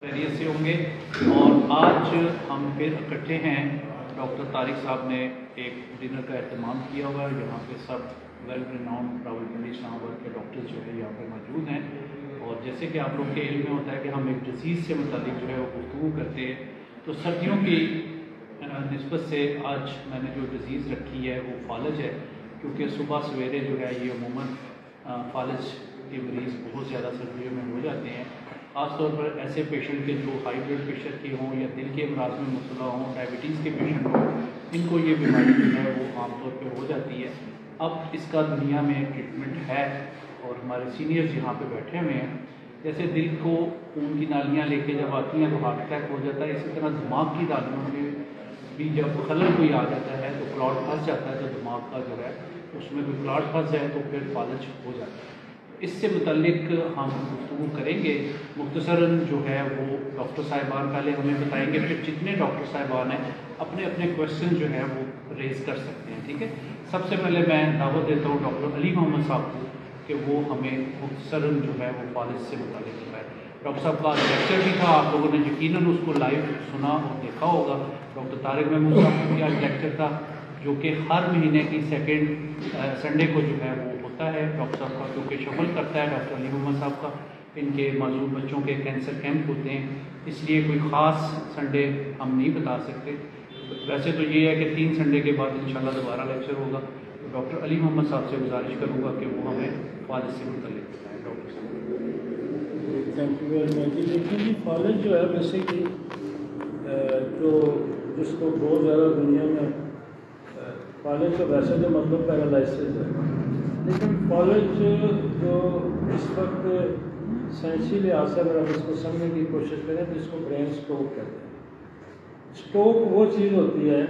خیریت سے ہوں گے. اور آج ہم پھر اکٹھے ہیں. ڈاکٹر طارق صاحب نے ایک ڈنر کا اہتمام کیا ہوا ہے جہاں پہ سب ویل ریناؤنڈ راولپنڈی اسلام آباد کے ڈاکٹرز جو ہے یہاں پہ موجود ہیں. اور جیسے کہ آپ لوگ کے علم میں ہوتا ہے کہ ہم ایک ڈیزیز سے متعلق جو ہے وہ گفتگو کرتے ہیں. تو سردیوں کی نسبت سے آج میں نے جو ڈیزیز رکھی ہے وہ فالج ہے، کیونکہ صبح سویرے جو ہے یہ عموماً فالج کے مریض بہت زیادہ سردیوں میں ہو جاتے ہیں. خاص طور پر ایسے پیشنٹ کے جو ہائی بلڈ پریشر کے ہوں یا دل کے امراض میں مبتلا ہوں، ڈائبٹیز کے پیشنٹ ہوں، ان کو یہ بیماری جو ہے وہ عام طور پہ ہو جاتی ہے. اب اس کا دنیا میں ٹریٹمنٹ ہے اور ہمارے سینئرز یہاں پہ بیٹھے ہوئے ہیں. جیسے دل کو خون کی نالیاں لے کے جب آتی ہیں تو ہارٹ اٹیک ہو جاتا ہے، اسی طرح دماغ کی نالیوں میں بھی جب خلل کوئی آ جاتا ہے تو کلاٹ پھنس جاتا ہے، تو دماغ کا جو ہے اس میں کوئی کلاٹ پھنس جائے تو پھر فالج ہو جاتا ہے. اس سے متعلق ہم گفتگو کریں گے. مختصراً جو ہے وہ ڈاکٹر صاحبان پہلے ہمیں بتائیں گے، پھر جتنے ڈاکٹر صاحبان ہیں اپنے اپنے کویشچن جو ہے وہ ریز کر سکتے ہیں. ٹھیک ہے. سب سے پہلے میں دعوت دیتا ہوں ڈاکٹر علی محمد صاحب کو کہ وہ ہمیں مختصراً جو ہے وہ فالج سے متعلق بتائیں. ڈاکٹر صاحب کا لیکچر بھی تھا، آپ لوگوں نے یقیناً اس کو لائیو سنا اور دیکھا ہوگا. ڈاکٹر طارق محمود صاحب کا بھی لیکچر تھا جو کہ ہر مہینے کی سیکنڈ سنڈے کو جو ہے وہ ہوتا ہے. ڈاکٹر صاحب کا کیونکہ شفل کرتا ہے ڈاکٹر علی محمد صاحب کا، ان کے معذور بچوں کے کینسر کیمپ ہوتے ہیں، اس لیے کوئی خاص سنڈے ہم نہیں بتا سکتے. ویسے تو یہ ہے کہ 3 سنڈے کے بعد انشاءاللہ دوبارہ لیکچر ہوگا. ڈاکٹر علی محمد صاحب سے گزارش کروں گا کہ وہ ہمیں فالج سے متعلق بتائیں. ڈاکٹر صاحب تھینک یو ویری مچ. دیکھیے جی، فالج جو ہے بیسیکلی جو جس کو بہت زیادہ دنیا میں فالج کا ویسے تو مطلب پیرالائسس ہے، لیکن فالج جو اس وقت سائنسی لحاظ سے اگر آپ اس کو سمجھنے کی کوشش کریں تو اس کو برین اسٹروک کہتے ہیں. اسٹروک وہ چیز ہوتی ہے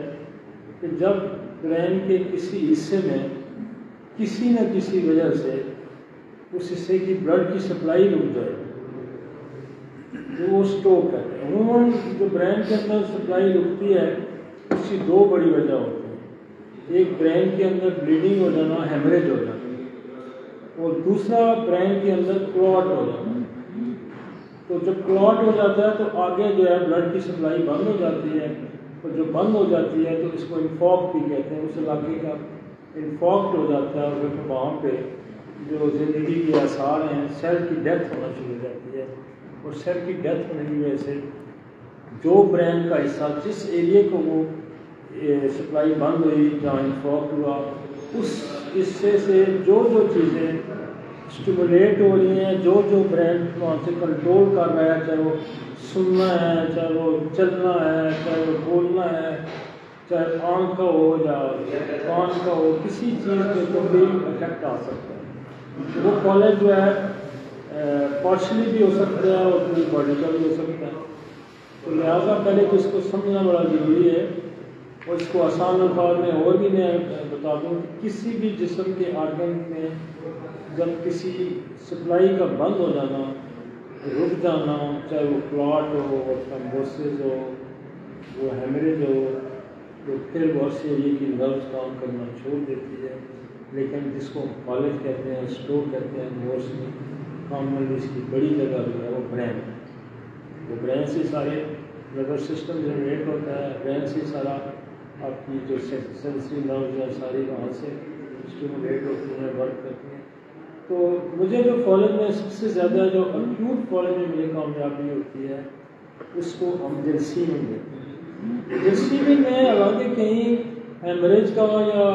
کہ جب برین کے کسی حصے میں کسی نہ کسی وجہ سے اس حصے کی بلڈ کی سپلائی رک جائے تو وہ اسٹروک کہتے ہیں. عموماً جو برین کے اندر سپلائی رکتی ہے اس کی 2 بڑی وجہ ہوتی ہیں. ایک برین کے اندر بلیڈنگ ہو جانا، ہیمریج ہو جانا، اور دوسرا برین کے اندر کلاٹ ہو جانا. تو جب کلاٹ ہو جاتا ہے تو آگے جو ہے بلڈ کی سپلائی بند ہو جاتی ہے، اور جو بند ہو جاتی ہے تو اس کو انفارکٹ بھی کہتے ہیں. اس علاقے کا انفارکٹ ہو جاتا ہے اور پھر وہاں پہ جو زندگی کے آثار ہیں، سیل کی ڈیتھ ہونا شروع ہو جاتی ہے. اور سیل کی ڈیتھ ہونے کی وجہ سے جو برین کا حصہ جس ایریے کو وہ سپلائی بند ہوئی جہاں انفارکٹ ہوا، اس حصے سے جو چیزیں اسٹیمولیٹ ہو رہی ہیں، جو برین وہاں سے کنٹرول کر رہا ہے، چاہے وہ سننا ہے، چاہے وہ چلنا ہے، چاہے وہ بولنا ہے، چاہے آنکھ کا ہو یا کان کا ہو، کسی چیز پہ تو بھی افیکٹ آ سکتا ہے. وہ فالج جو ہے پارشلی بھی ہو سکتا ہے اور پوری باڈی کا بھی ہو سکتا ہے. تو لہٰذا پہلے تو اس کو سمجھنا بڑا ضروری ہے. اور اس کو آسان الفاظ میں اور بھی میں بتا دوں کہ کسی بھی جسم کے آرگن میں جب کسی سپلائی کا بند ہو جانا، رک جانا، چاہے وہ کلاٹ ہو، تھرومبوسس ہو، وہ ہیمریج ہو، تو پھر بہت سی ایریے کی نروس کام کرنا چھوڑ دیتی ہے. لیکن جس کو فالج کہتے ہیں، اسٹروک کہتے ہیں، موسٹلی کامنلی اس کی بڑی جگہ جو ہے وہ برین ہے. وہ برین سے سارے نروس سسٹم جنریٹ ہوتا ہے، برین سے سارا آپ کی جو سینسری نروز ہیں ساری وہاں سے اسٹیمولیٹ ہوتی ہیں، ورک کرتی ہیں. تو مجھے جو فالج میں سب سے زیادہ جو اکیوٹ فالج میں مجھے کامیابی ہوتی ہے اس کو ہم جرثیمنگ کہتے ہیں. جرثیمنگ میں حالانکہ کہیں ہیمریج کا یا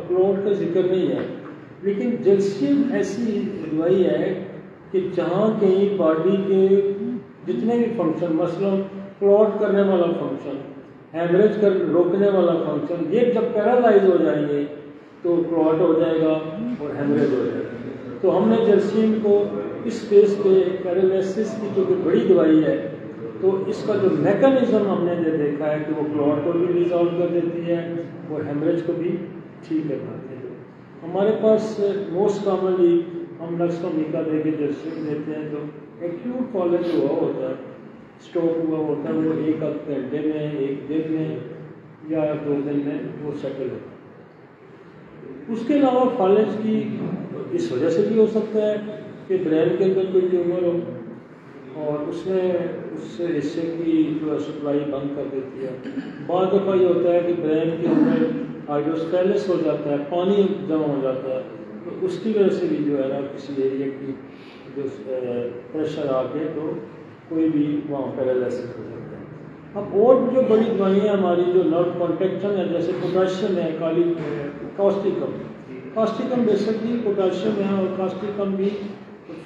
کلاٹ کا ذکر نہیں ہے، لیکن جرثیم ایسی دوائی ہے کہ جہاں کہیں باڈی کے جتنے بھی فنکشن، مثلا کلاٹ کرنے والا فنکشن، ہیمریج کر روکنے والا فنکشن، یہ جب پیرالائز ہو جائیں گے تو کلاٹ ہو جائے گا اور ہیمریج ہو جائے گا. تو ہم نے جرثیم کو اس بیس پہ پیرالائسس کی جو کہ بڑی دوائی ہے، تو اس کا جو میکانزم ہم نے یہ دیکھا ہے کہ وہ کلاٹ کو بھی ریزالو کر دیتی ہے اور ہیمریج کو بھی ٹھیک کر دیتی ہے. ہمارے پاس موسٹ کامنلی ہم ڈیکسٹرومیکا دے کے جرثیم دیتے ہیں. تو ایکیوٹ فالج جو ہوا ہوتا ہے، اسٹروک ہوا ہوتا ہے، وہ 1 گھنٹے میں، 1 دن میں یا 2 دن میں وہ سیٹل ہوتا ہے. اس کے علاوہ فالج کی اس وجہ سے بھی ہو سکتا ہے کہ برین کے اندر کوئی ٹیومر ہو، اور اس میں اس حصے کی جو سپلائی بند کر دیتی ہے. بعض دفعہ یہ ہوتا ہے کہ برین کے اندر ہائیڈروسٹیلس ہو جاتا ہے, پانی جمع ہو جاتا ہے, تو اس کی وجہ سے بھی جو ہے نا کسی ایریا کی جو پریشر آ کے تو کوئی بھی وہاں پیرالائسس ہو جاتا ہے. اب اور جو بڑی دوائیاں ہماری جو نرو کانٹیکشن ہے, جیسے پوٹاشیم ہے, کاسٹیکم بیسکلی پوٹاشیم ہے, اور کاسٹیکم بھی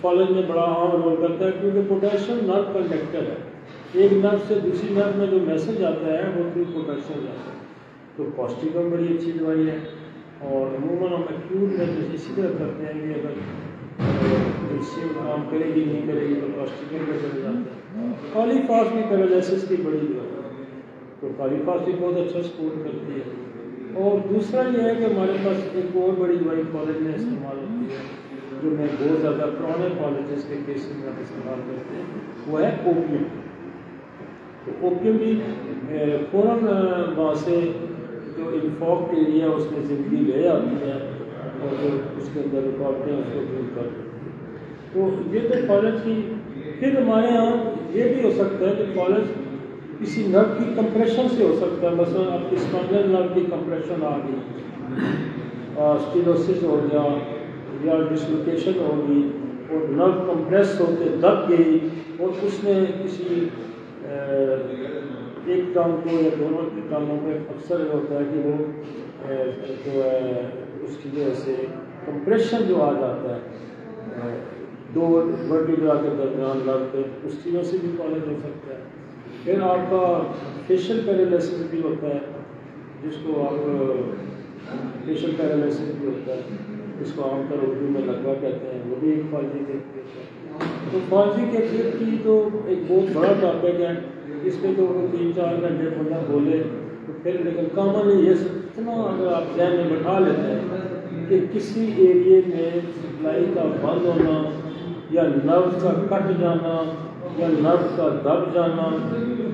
فالج میں بڑا اہم رول کرتا ہے کیونکہ پوٹاشیم نرو کنڈکٹر ہے. ایک نرو سے دوسری نرو میں جو میسج آتا ہے وہ بھی پوٹاشیم جاتا ہے. تو کاسٹیکم بڑی اچھی دوائی ہے, اور عموماً ہم ایکیوٹ میں اسی طرح کرتے ہیں کہ اگر اس سے کام کرے گی نہیں کرے گی تو کاسٹیکم پہ چلے جاتا ہے. کالی فاس بھی پیرالائسس کی بڑی دوائی ہے, تو کالی فاس بھی بہت اچھا سپورٹ کرتی ہے. اور دوسرا یہ ہے کہ ہمارے پاس ایک اور بڑی دوائی کالج میں استعمال ہوتی ہے, جو میں بہت زیادہ پرانے کالجز کے کیسز میں استعمال کرتے ہیں, وہ ہے اوپیم. تو اوپیم بھی فوراً وہاں سے جو انفاکٹ ایریا اس میں زندگی لے آتی ہے اور جو اس کے اندر رکاوٹیں اس کو دور کر دیتی ہے. تو یہ تو فالج کی. پھر ہمارے یہاں یہ بھی ہو سکتا ہے کہ فالج کسی نرو کی کمپریشن سے ہو سکتا ہے. مثلا آپ کی اسپائنل نرو کی کمپریشن آ گئی, اسٹیلوسس ہو گیا یا ڈسلوکیشن ہو گئی اور نرو کمپریس ہو کے دب گئی, اور اس میں کسی ایک ٹانگ کو یا دونوں ٹانگوں پہ اکثر یہ ہوتا ہے کہ وہ جو ہے اس کی وجہ سے کمپریشن جو آ جاتا ہے دو ورٹیبرا کے درمیان نرو پہ, اس کی وجہ سے بھی فالج ہو سکتا ہے. پھر آپ کا فیشل پیرالائسس بھی ہوتا ہے, جس کو آپ فیشل پیرالائسس بھی ہوتا ہے, جس کو عام طور اردو میں لگوا کہتے ہیں, وہ بھی ایک فالجی کیفیت ہے. تو فالجی کیفیت کی تو ایک بہت بڑا ٹاپک ہے, اس پہ تو 3-4 گھنٹے بندہ بولے تو پھر, لیکن کامن یہ اتنا اگر آپ ذہن میں بٹھا لیتے ہیں کہ کسی ایریے میں سپلائی کا بند ہونا یا نرو کا کٹ جانا یا نرو کا دب جانا,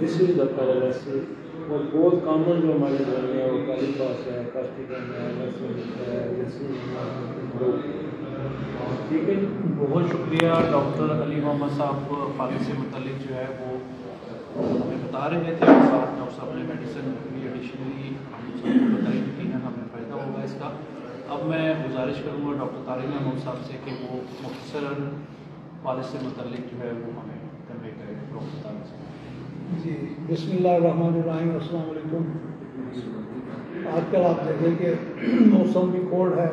دس از دا پیرالائسس. اور بہت کامن جو ہمارے گھر میں ہے وہ کالی فاس ہے, کاسٹیکم ہے, نرسوس ہے, ٹھیک ہے. بہت شکریہ ڈاکٹر علی محمد صاحب. فالج سے متعلق جو ہے وہ ہمیں بتا رہے تھے, اور ساتھ ڈاکٹر صاحب نے میڈیسن بھی ایڈیشنلی ہم سب کو بتائی کہ ہمیں فائدہ ہوگا اس کا. اب میں گزارش کروں گا ڈاکٹر طارق محمود صاحب سے کہ وہ مختصراً فالج سے متعلق جو ہے وہ ہمیں کنوے کرے. ڈاکٹر طارق صاحب. جی, بسم اللہ الرحمن الرحیم. السلام علیکم. آج کل آپ دیکھیں کہ موسم بھی کولڈ ہے,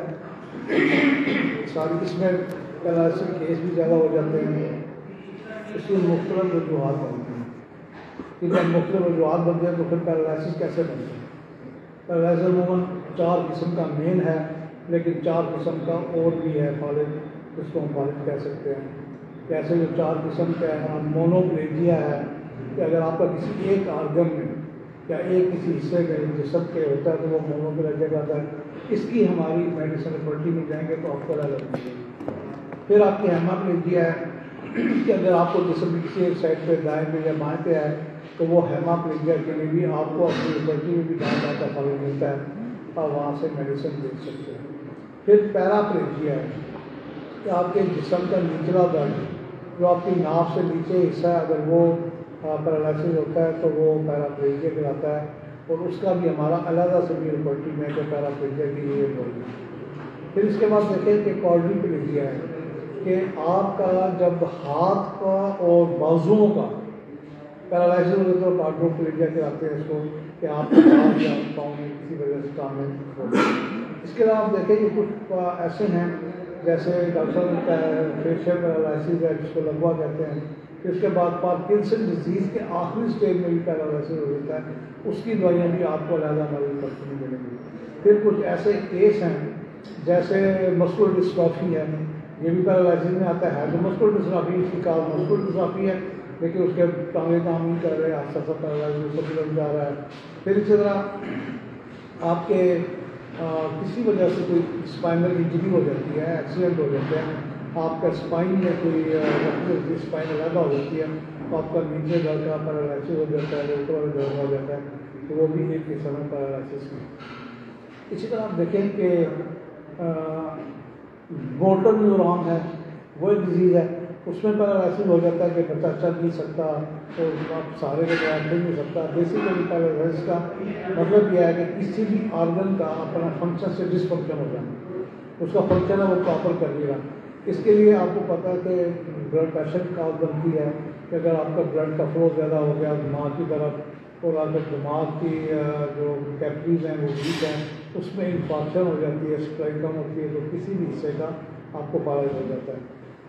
ساری قسمیں پیرالائسس کے کیس بھی زیادہ ہو جاتے ہیں. اس لیے مختلف وجوہات بنتے ہیں. کہ جب مختلف وجوہات بنتے ہیں تو پھر پیرالائسس کیسے بنتے ہیں؟ پیرالائسس عموماً 4 قسم کا مین ہے, لیکن 4 قسم کا اور بھی ہے فالج, جس کو ہم فالج کہہ سکتے ہیں. جیسے جو 4 قسم کا ہے, مونوپلیجیا ہے کہ اگر آپ کا کسی ایک آرگن میں یا ایک کسی حصے میں جسم کے ہوتا ہے تو وہ مونوپلیجیا کہتا ہے. اس کی ہماری میڈیسن لیبارٹری میں جائیں گے تو آپ کو الگ ملے گی. پھر آپ کی ہیماپلیجیا ہے کہ اگر آپ کو جسم کی کسی ایک سائڈ پہ دائیں پہ یا بائیں پہ ہے تو وہ ہیماپلیجیا کے لیے بھی آپ کو اپنی لیبارٹری میں بھی جانا کا فالج ملتا ہے, اور وہاں سے میڈیسن دے سکتے ہیں. پھر پیراپلیجیا ہے کہ آپ کے جسم کا نچلا درد جو آپ کی ناف سے نیچے حصہ ہے, اگر وہ پیرالائسس ہوتا ہے تو وہ پیراپلیجیا کہلاتا ہے, اور اس کا بھی ہمارا علیحدہ سے بھی لیبارٹری میں کہ پیراپلیجیا کی یہ ہوگی. پھر اس کے بعد دیکھیں کہ کوارڈیپلیجیا ہے کہ آپ کا جب ہاتھ کا اور بازوؤں کا پیرالائسس ہوتا ہے تو کوارڈیپلیجیا کہلاتے ہیں اس کو, کہ آپ کے ہاتھ یا پاؤں میں کسی وجہ سے کام ہوگا. اس کے بعد آپ دیکھیں کہ کچھ ایسے ہیں جیسے ڈاکٹر نے فیشل پیرالائسس ہے جس کو لگوا کہتے ہیں. پھر اس کے بعد پارکنسن ڈیزیز کے آخری سٹیج میں بھی پیرالائسس ہو جاتا ہے, اس کی دوائیاں بھی آپ کو علیحدہ ہماری لیبارٹری میں ملیں گی. پھر کچھ ایسے کیس ہیں جیسے مسکولر ڈسٹرافی ہے, یہ بھی پیرالائسس میں آتا ہے. تو مسکولر ڈسٹرافی اس کی کار مسکولر ڈسٹرافی ہے, لیکن اس کے ٹانگیں کام نہیں کر رہے, آہستہ آہستہ پیرالائسس اوپر جا رہا ہے. پھر اسی طرح آپ کے کسی وجہ سے کوئی اسپائنل انجری ہو جاتی ہے, ایکسیڈنٹ ہو جاتا ہے, آپ کا اسپائن میں کوئی اسپائن علیحدہ ہو جاتی ہے تو آپ کا نیچے گھر کا پیرالائسس ہو جاتا ہے, اوپر درد ہو جاتا ہے, تو وہ بھی ایک قسم ہے پیرالائسس میں. اسی طرح آپ دیکھیں کہ موٹر نیورون ہے, وہ ایک ڈیزیز ہے اس میں پیرالائسس ہو جاتا ہے کہ بچہ چل نہیں سکتا، تو آپ سہارے کے بغیر چل نہیں سکتا۔ بیسیکلی پیرالائسس کا مطلب یہ ہے کہ کسی بھی آرگن کا اپنا فنکشن سے ڈس فنکشن ہو جانا، اس کا فنکشن ہے وہ پراپر کر لے گا۔ اس کے لیے آپ کو پتہ ہے کہ بلڈ پریشر کی کاز بنتی ہے کہ اگر آپ کا بلڈ کا فلو زیادہ ہو گیا دماغ کی طرف، اور اگر دماغ کی جو کیپریز ہیں وہ ویک ہیں، اس میں انفارکشن ہو جاتی ہے، سپلائی کم ہوتی ہے، تو کسی بھی حصے کا آپ کو فالج ہو جاتا ہے۔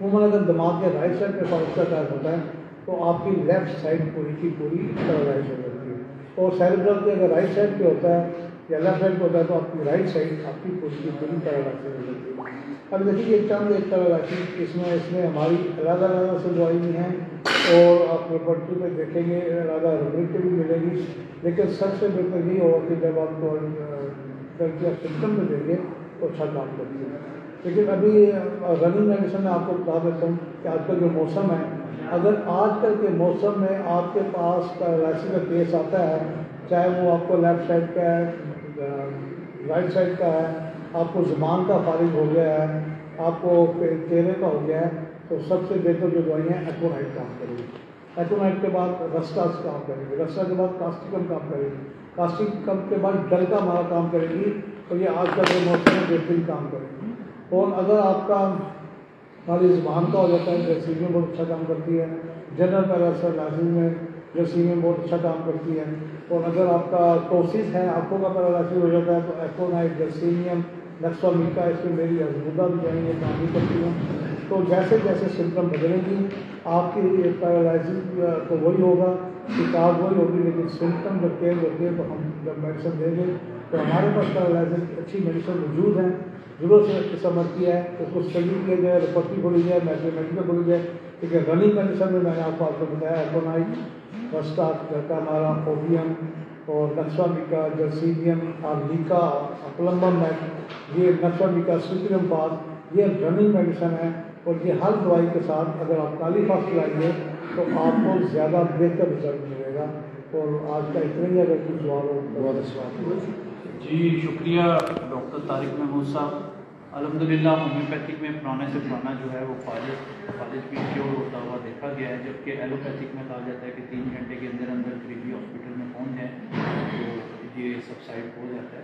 عموماً اگر دماغ کے رائٹ سائڈ پہ فالج کا اٹیک ہوتا ہے تو آپ کی لیفٹ سائڈ پوری کی پوری پیرالائز ہو جاتی ہے، اور سیریبرل کے اگر رائٹ سائڈ پہ ہوتا ہے یا لیفٹ سائڈ پہ ہوتا ہے تو آپ کی رائٹ سائڈ آپ کی پوری کی پوری پیرالائز ہو جاتی ہے۔ اب دیکھیے ایک چند ایک پیرالائسس اس میں ہماری علیحدہ علیحدہ سے دوائی بھی ہیں، اور آپ لیبورٹری پہ دیکھیں گے علیحدہ روبرک بھی ملے گی، لیکن سب سے بہتر یہ ہوگا کہ جب آپ کو سمپٹم میں دیں گے تو اچھا کام کرتی ہے۔ لیکن ابھی رننگ میڈیسن میں آپ کو بتا دیتا ہوں کہ آج کل جو موسم ہے، اگر آج کل کے موسم میں آپ کے پاس پیرالائسس کا کیس آتا ہے، چاہے وہ آپ کو لیفٹ سائڈ کا ہے، رائٹ سائڈ کا ہے، آپ کو زبان کا فالج ہو گیا ہے، آپ کو چہرے کا ہو گیا ہے، تو سب سے بہتر جو دوائیاں ہیں ایکونائٹ کام کرے گی۔ ایکونائٹ کے بعد رسٹاس کام کرے گی، رسٹا کے بعد کاسٹیکم کام کرے گی، کاسٹیکم کے بعد ڈلکا مارا کام کرے گی، اور یہ آج کل کے موسم میں بہترین کام کرے گی۔ اور اگر آپ کا ہماری زبان کا ہو جاتا ہے جرسیمیم بہت اچھا کام کرتی ہے، جنرل پیرالائسس میں جرسیمیم بہت اچھا کام کرتی ہے، اور اگر آپ کا توسس ہے، آنکھوں کا پیرالائسس ہو جاتا ہے تو ایکونائٹ، جرسیمیم، نیکسوامیکا، اس میں میری ازمودہ بھی جائیں گے کام بھی کرتی ہیں۔ تو جیسے جیسے سمپٹم بدلیں گی آپ کی پیرالائسس تو وہی ہوگا، شکار وہی ہوگی، لیکن سمپٹم جب تیز ہوتے ہیں تو ہم جب میڈیسن دیں گے تو ہمارے پاس پیرالائسس کی اچھی میڈیسن موجود ہیں، ضرورت سے سمجھ کیا ہے اس کو اسٹڈی کیا جائے، رپورٹی کھولی جائے، میتھمیٹیکل کھولی جائے۔ لیکن رننگ کنڈیشن میں نے آپ کو بتایا ایکونائٹ، رسٹا، ڈلکا مارا، اوپیم اور نیکسوامیکا، جرسیمیم، آرلیکا، اپلمبم میٹ، یہ نیکسوامیکا، سپریم پاس، یہ رننگ میڈیسن ہے، اور یہ ہر دوائی کے ساتھ اگر آپ کالی فاسٹ لائیں گے تو آپ کو زیادہ بہتر رزلٹ ملے گا۔ اور آج کا اتنا ہی، اگر کچھ سوال ہو بہت سوال۔ جی شکریہ ڈاکٹر طارق محمود صاحب۔ الحمدللہ ہومیوپیتھک میں پرانے سے پرانا جو ہے وہ فالج بھی کیور ہوتا ہوا دیکھا گیا ہے، جبکہ ایلوپیتھک میں کہا جاتا ہے کہ 3 گھنٹے کے اندر اندر قریبی ہاسپٹل میں پہنچ جائیں تو یہ سبسائڈ ہو جاتا ہے۔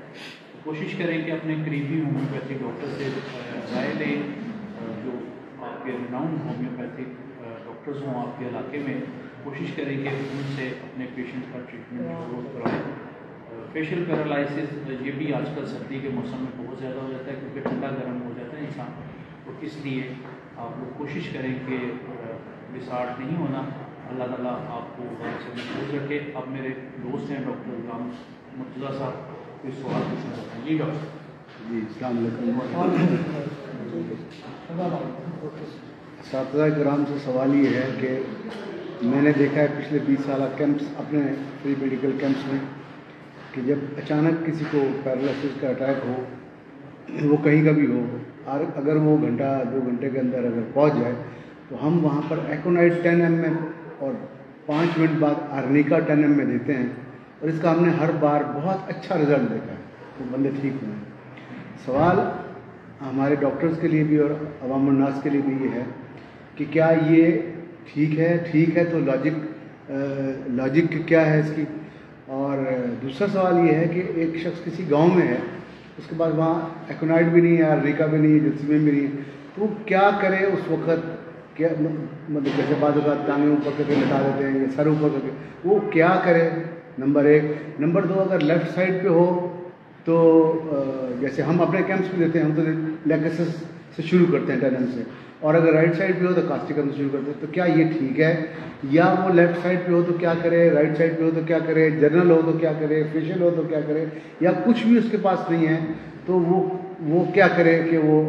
تو کوشش کریں کہ اپنے قریبی ہومیوپیتھک ڈاکٹر سے رائے لیں، جو آپ کے ریناؤنڈ ہومیوپیتھک ڈاکٹرز ہوں آپ کے علاقے میں، کوشش کریں کہ ان سے اپنے پیشنٹ کا ٹریٹمنٹ جو کرائیں۔ فیشیل پیرالائسس یہ بھی آج کل سردی کے موسم میں بہت زیادہ ہو جاتا ہے، کیونکہ ٹھنڈا گرم ہو جاتا ہے انسان، تو اس لیے آپ لوگ کوشش کریں کہ بساٹ نہیں ہونا۔ اللہ تعالیٰ آپ کو سے محفوظ رکھے۔ اب میرے دوست ہیں ڈاکٹر غلام مرتضیٰ صاحب، کوئی سوال پوچھنا چاہتے ہیں؟ جی ڈاکٹر جی السلام علیکم۔ اساتذہ کرام سے سوال یہ ہے کہ میں نے دیکھا ہے پچھلے 20 سالہ کیمپس، اپنے فری میڈیکل کیمپس میں، کہ جب اچانک کسی کو پیرالائسس کا اٹیک ہو، وہ کہیں کا بھی ہو، اور اگر وہ گھنٹہ 2 گھنٹے کے اندر اگر پہنچ جائے تو ہم وہاں پر ایکونائٹ 10 ml اور 5 منٹ بعد آرنیکا 10 ml دیتے ہیں، اور اس کا ہم نے ہر بار بہت اچھا رزلٹ دیکھا ہے، وہ بندے ٹھیک ہوئے ہیں۔ سوال ہمارے ڈاکٹرز کے لیے بھی اور عوام الناس کے لیے بھی یہ ہے کہ کیا یہ ٹھیک ہے تو لاجک کیا ہے اس کی؟ اور دوسرا سوال یہ ہے کہ ایک شخص کسی گاؤں میں ہے، اس کے بعد وہاں ایکونائٹ بھی نہیں ہے، آرنیکا بھی نہیں ہے، جرسیمیم بھی نہیں ہے، تو وہ کیا کرے اس وقت؟ کیا مطلب جیسے بعض اوقات ٹانگیں اوپر کر کے لٹا دیتے ہیں یا سر اوپر کر کے، وہ کیا کرے؟ نمبر 1۔ نمبر 2، اگر لیفٹ سائڈ پہ ہو تو جیسے ہم اپنے کیمپس میں دیتے ہیں، ہم تو لیکسس سے شروع کرتے ہیں 10 ml سے، اور اگر رائٹ سائڈ پہ ہو تو کاسٹیکم سے شروع کرتے ہیں، تو کیا یہ ٹھیک ہے؟ یا وہ لیفٹ سائڈ پہ ہو تو کیا کرے، رائٹ سائڈ پہ ہو تو کیا کرے، جنرل ہو تو کیا کرے، فیشیل ہو تو کیا کرے، یا کچھ بھی اس کے پاس نہیں ہے تو وہ کیا کرے کہ وہ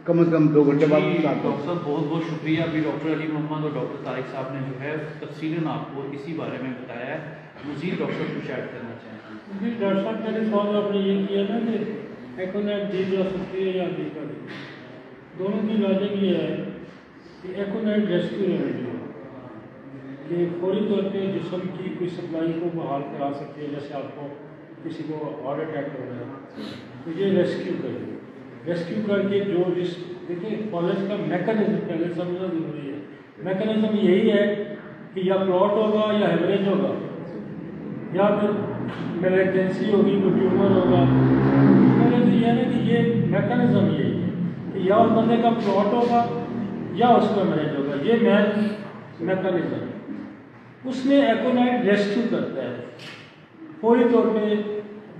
کم از کم 2 گھنٹے بعد ڈاکٹر صاحب بہت بہت شکریہ۔ ابھی ڈاکٹر علی محمد اور ڈاکٹر طارق صاحب نے جو ہے تفصیلاً آپ کو اسی بارے میں بتایا ہے، مزید ڈاکٹر کچھ ایڈ کرنا چاہیں گے؟ جی ڈاکٹر صاحب، میرے سوال آپ نے یہ کیا نا کہ ایکونائٹ دی جا سکتی ہے یا آرنیکا دی، دونوں کی لاجک یہ ہے کہ ایکونائٹ ریسکیو ریمیڈی ہے کہ فوری طور پہ جسم کی کوئی سپلائی کو بحال کرا سکتی ہے، جیسے آپ کو کسی کو ہارٹ اٹیک ہو رہا ہے تو یہ ریسکیو کرے گی۔ ریسکیو کر کے جو جس دیکھیں فالج کا میکانزم پہلے سمجھنا ضروری ہے. میکانزم یہی ہے کہ یا کلوٹ ہوگا یا ہیمریج ہوگا یا پھر میلیگنسی ہوگی, کوئی ٹیومر ہوگا. تو یہ ہے کہ یہ میکانزم یہی ہے کہ یا اس بندے کا کلوٹ ہوگا یا اس کا ہیمریج ہوگا. یہ مین میکانزم ہے. اس میں ایکونائٹ ریسکیو کرتا ہے, فوری طور پہ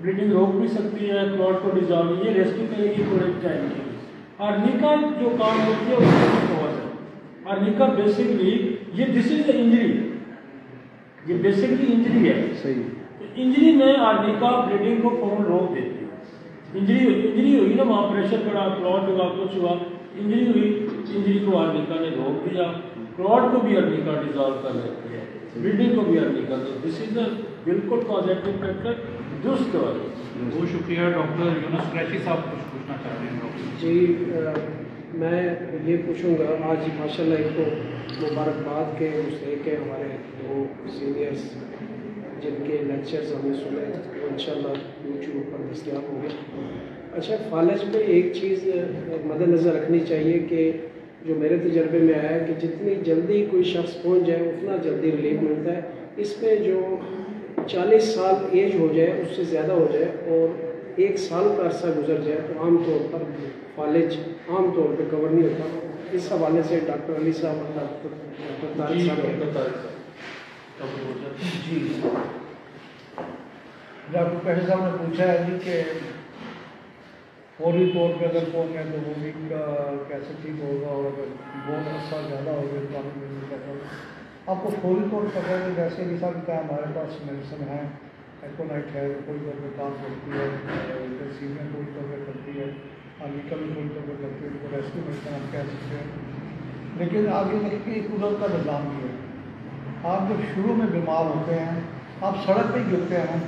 بلیڈنگ روک بھی سکتی ہے, کلوٹ کو ڈیزالو, یہ ریسکیو کرے گی تھوڑے ٹائم کے لیے. آرنیکا جو کام ہوتی ہے اس کی کاز ہے. آرنیکا بیسکلی یہ دس از اے انجری, یہ بیسکلی انجری ہے. صحیح. انجری میں آرنیکا بلیڈنگ کو فوراً روک دیتی ہے. انجری ہوئی نا, وہاں پریشر پڑا, کلوٹ ہوا, کچھ ہوا, انجری ہوئی, انجری کو آرنیکا نے روک دیا. کلوٹ کو بھی آرنیکا ڈیزالو کر لیتی ہے, بلیڈنگ کو بھی آرنیکا. دس از اے بالکل کازیٹو فیکٹر درست دوائی. بہت شکریہ. ڈاکٹر یونس قریشی صاحب کچھ پوچھنا چاہ رہے ہیں. ڈاکٹر جی, میں یہ پوچھوں گا, آج ماشاءاللہ ان کو مبارکباد کے مستحق ہیں ہمارے دو سینئرس جن کے لیکچرز ہم نے سنے, وہ انشاءاللہ یوٹیوب پر دستیاب ہوں گے. اچھا, فالج میں ایک چیز مد نظر رکھنی چاہیے کہ جو میرے تجربے میں آیا ہے کہ جتنی جلدی کوئی شخص پہنچ جائے اتنا جلدی ریلیف ملتا ہے. اس میں جو 40 سال ایج ہو جائے, اس سے زیادہ ہو جائے اور 1 سال کا عرصہ گزر جائے تو عام طور پر فالج عام طور پہ کور نہیں ہوتا. اس حوالے سے ڈاکٹر علی صاحب, ڈاکٹر طارق صاحب. جی, ڈاکٹر قریشی صاحب نے پوچھا ہے جی کہ فوری طور پہ اگر پہنچے تو وہ بھی کیسے ٹھیک ہوگا, اور اگر بہت عرصہ زیادہ ہو گیا تو آپ کو فوری طور پر پتا ہے. جیسے کہ صاحب کہا, ہمارے پاس میڈیسن ہے, ایکونائٹ ہے, کوئی طور پہ کام کرتی ہے, سیمیں کوئی طور پہ کرتی ہے, آرنیکا بھی کوئی طور پہ کرتی ہے, ان کو ریسکیو میڈیسن آپ کہہ سکتے ہیں. لیکن آگے دیکھیں کہ قدرت کا نظام بھی ہے. آپ جب شروع میں بیمار ہوتے ہیں, آپ سڑک پہ گرتے ہیں,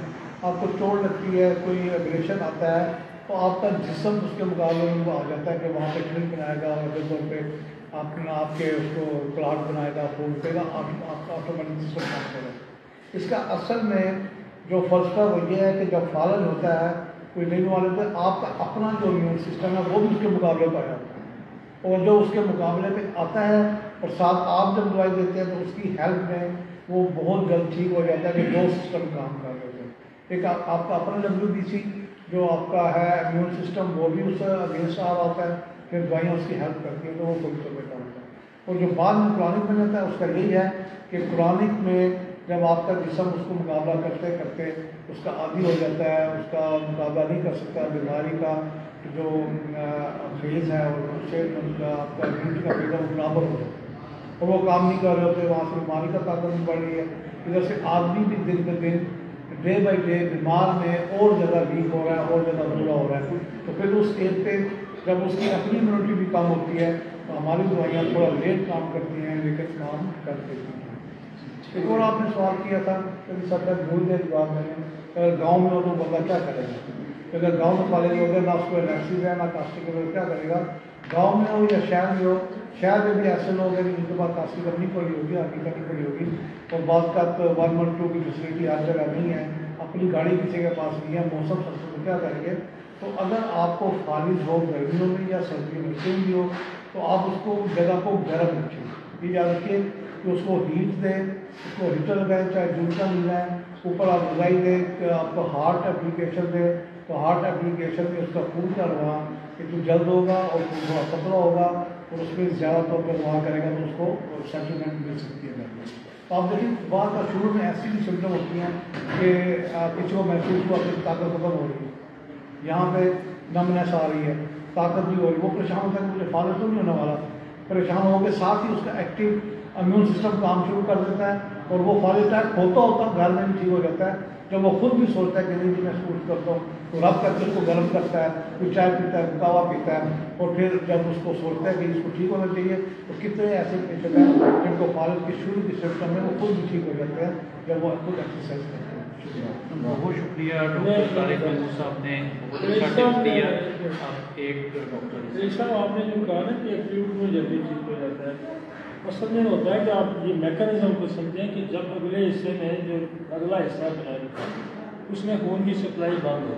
آپ کو چوٹ لگتی ہے, کوئی ایگریشن آتا ہے, تو آپ کا جسم اس کے مقابلے میں وہ آ جاتا ہے کہ وہاں پہ کلک بنائے گا, اور طور پہ آپ کے اس کو کلاٹ بنائے گا, پھول پے گا, آپ کا آٹومیٹک سسٹم کام کرے گا. اس کا اصل میں جو فلسفہ وہ یہ ہے کہ جب فالج ہوتا ہے کوئی لینے والے پہ, آپ کا اپنا جو امیون سسٹم ہے وہ بھی اس کے مقابلے پہ آ جاتا ہے, اور جو اس کے مقابلے پہ آتا ہے اور ساتھ آپ جب دوائی دیتے ہیں تو اس کی ہیلپ میں وہ بہت جلد ٹھیک ہو جاتا ہے کہ دو سسٹم کام کر رہے ہیں. ایک آپ کا اپنا WBC جو آپ کا ہے امیون سسٹم, وہ بھی اس سے اگینسٹ آ رہا ہوتا ہے, پھر دوائیاں اس کی ہیلپ کرتی ہیں تو وہ کوئی طور پہ کام ہوتا ہے. اور جو بعد میں کرونک بن جاتا ہے اس کا یہی ہے کہ کرونک میں جب آپ کا جسم اس کو مقابلہ کرتے کرتے اس کا عادی ہو جاتا ہے, اس کا مقابلہ نہیں کر سکتا, بیماری کا جو فیز ہے اور اس سے آپ کا امیونٹی کا فیز ہے وہ برابر ہو جاتا ہے, اور وہ کام نہیں کر رہے ہوتے, وہاں سے بیماری کا طاقت بھی بڑھ رہی ہے. ادھر سے آدمی بھی دن بہ دن ڈے بائی ڈے بیمار میں اور زیادہ ویک ہو رہا ہے, اور زیادہ برا ہو رہا ہے. تو پھر اس ایج پہ جب اس کی اپنی امیونٹی بھی کم ہوتی ہے تو ہماری دوائیاں تھوڑا لیٹ کام کرتی ہیں لیکن کام کر دیتی ہیں. ایک اور آپ نے سوال کیا تھا, کبھی سب تک بھول گئے جواب میں نے, اگر گاؤں میں ہو تو بندہ کیا کرے گا. اگر گاؤں میں کالج ہوگا, نہ اس کو الرجی ہے نہ کاسٹک ہے, کیا کرے گا. گاؤں میں ہو یا شہر میں ہو, شہر میں بھی ایسے لوگ ہیں جن کے بعد کاسٹک کرنی پڑی ہوگی, آگے کرنی پڑی ہوگی, اور بعض کا 112 کی فیسلٹی ہر جگہ نہیں ہے, اپنی گاڑی کسی کے پاس نہیں ہے, موسم سب کو کیا کریں گے. تو اگر آپ کو فالج ہو گرمیوں میں یا سردیوں میں کہیں بھی ہو تو آپ اس کو جگہ کو گرم رکھیں, یہ یاد رکھیے کہ اس کو ہیٹ دیں, اس کو ہیٹر لگائیں, چاہے جوتا مل جائے, اوپر آپ رضائی دیں کہ آپ کو ہارٹ اپلیکیشن دیں, تو ہارٹ اپلیکیشن میں اس کا خون کا رواں ایک تو جلد ہوگا اور خون تھوڑا پتلا ہوگا, اور اس میں زیادہ طور پر رواں کرے گا تو اس کو سیٹلمنٹ مل سکتی ہے. تو آپ دیکھیں بعض کا شروع میں ایسی بھی سمٹم ہوتی ہیں کہ کسی کو محسوس ہوا کہ طاقت ختم ہو رہی ہے, یہاں پہ نمنس آ رہی ہے, طاقت بھی ہو رہی ہے, وہ پریشان ہوتا ہے کہ مجھے فالج تو نہیں ہونے والا. پریشان ہو کے ساتھ ہی اس کا ایکٹیو امیون سسٹم کام شروع کر دیتا ہے, اور وہ فالج اٹیک ہوتا گھر میں بھی ٹھیک ہو جاتا ہے. جب وہ خود بھی سوچتا ہے کہ نہیں جی میں سوچ کرتا ہوں, تو رب کر کے اس کو گرم کرتا ہے, کوئی چائے پیتا ہے, کہوا پیتا ہے, اور پھر جب اس کو سوچتا ہے کہ اس کو ٹھیک ہونا چاہیے, تو کتنے ایسے پیشنٹ ہیں جن کو فالج کی شروع کی سمٹم ہے وہ خود بھی ٹھیک ہو جاتے ہیں جب وہ خود ایکسرسائز کرتے ہیں. بہت شکریہ ڈاکٹر طارق محمود صاحب نے بہت اچھا ٹپ دیا. ایک ڈاکٹر صاحب آپ نے جو کہا نا کہ ایکٹیوٹ میں جلدی ٹھیک ہو جاتا ہے, اصل میں ہوتا ہے کہ آپ یہ میکانزم کو سمجھیں کہ جب اگلے حصے میں جو اگلا حصہ بنایا اس میں خون کی سپلائی بند ہو,